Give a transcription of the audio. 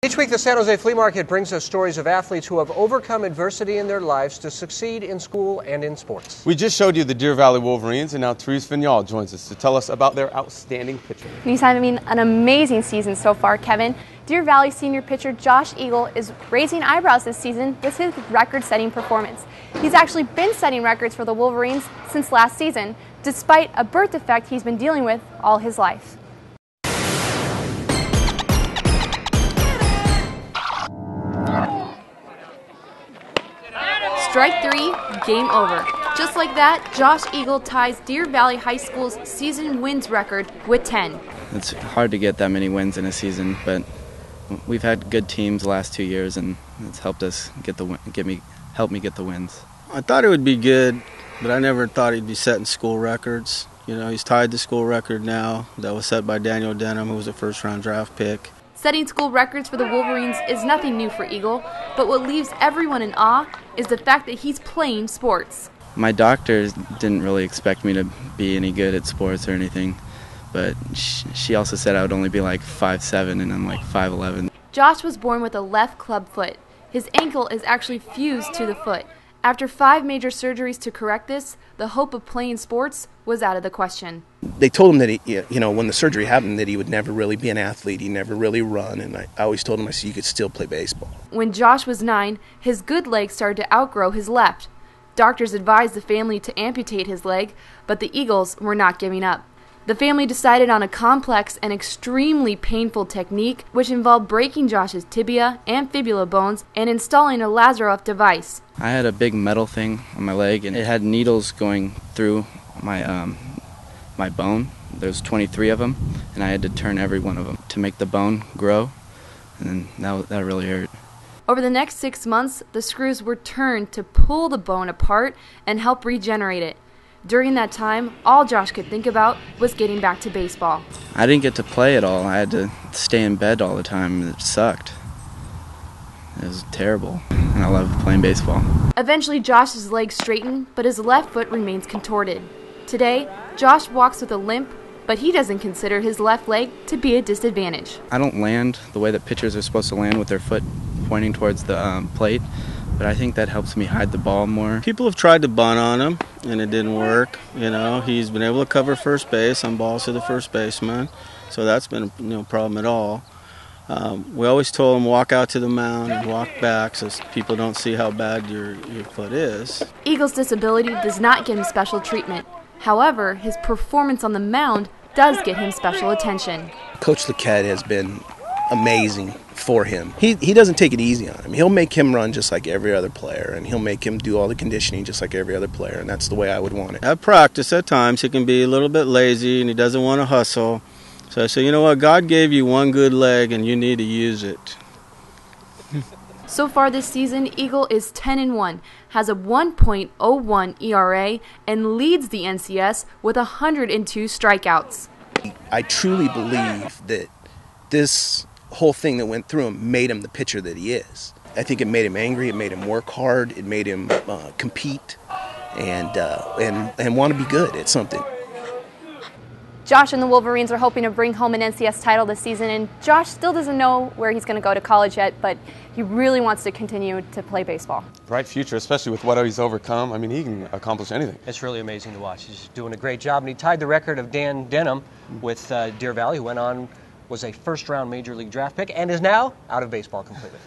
Each week, the San Jose Flea Market brings us stories of athletes who have overcome adversity in their lives to succeed in school and in sports. We just showed you the Deer Valley Wolverines, and now Therese Vinal joins us to tell us about their outstanding pitcher. He's having an amazing season so far, Kevin. Deer Valley senior pitcher Josh Eagle is raising eyebrows this season with his record-setting performance. He's actually been setting records for the Wolverines since last season, despite a birth defect he's been dealing with all his life. Strike three, game over. Just like that, Josh Eagle ties Deer Valley High School's season wins record with 10. It's hard to get that many wins in a season, but we've had good teams the last 2 years, and it's helped us help me get the wins. I thought it would be good, but I never thought he'd be setting school records. You know, he's tied the school record now that was set by Daniel Denham, who was a first-round draft pick. Setting school records for the Wolverines is nothing new for Eagle, but what leaves everyone in awe is the fact that he's playing sports. My doctors didn't really expect me to be any good at sports or anything, but she also said I would only be like 5'7", and I'm like 5'11". Josh was born with a left club foot. His ankle is actually fused to the foot. After 5 major surgeries to correct this, the hope of playing sports was out of the question. They told him that when the surgery happened, that he would never really be an athlete. He'd never really run, and I always told him, I said, you could still play baseball. When Josh was 9, his good leg started to outgrow his left. Doctors advised the family to amputate his leg, but the Eagles were not giving up. The family decided on a complex and extremely painful technique, which involved breaking Josh's tibia and fibula bones and installing a Lazaroff device. I had a big metal thing on my leg, and it had needles going through my my bone. There's 23 of them, and I had to turn every one of them to make the bone grow, and that really hurt. Over the next 6 months, the screws were turned to pull the bone apart and help regenerate it. During that time, all Josh could think about was getting back to baseball. I didn't get to play at all. I had to stay in bed all the time, and it sucked. It was terrible, and I loved playing baseball. Eventually, Josh's leg straightened, but his left foot remains contorted. Today, Josh walks with a limp, but he doesn't consider his left leg to be a disadvantage. I don't land the way that pitchers are supposed to land with their foot pointing towards the plate, but I think that helps me hide the ball more. People have tried to bunt on him, and it didn't work. You know, he's been able to cover first base on balls to the first baseman, so that's been no problem at all. We always told him walk out to the mound and walk back so people don't see how bad your foot is. Eagle's disability does not get him special treatment. However, his performance on the mound does get him special attention. Coach LUQUET has been amazing for him. He doesn't take it easy on him. He'll make him run just like every other player, and he'll make him do all the conditioning just like every other player, and that's the way I would want it. At practice, at times, he can be a little bit lazy, and he doesn't want to hustle. So I say, you know what, God gave you one good leg, and you need to use it. So far this season, Eagle is 10-1, has a 1.01 ERA, and leads the NCS with 102 strikeouts. I truly believe that this whole thing that went through him made him the pitcher that he is. I think it made him angry, it made him work hard, it made him compete and want to be good at something. Josh and the Wolverines are hoping to bring home an NCS title this season, and Josh still doesn't know where he's going to go to college yet, but he really wants to continue to play baseball. Bright future, especially with what he's overcome. I mean, he can accomplish anything. It's really amazing to watch. He's doing a great job, and he tied the record of Dan Denham with Deer Valley, who was a first-round Major League draft pick and is now out of baseball completely.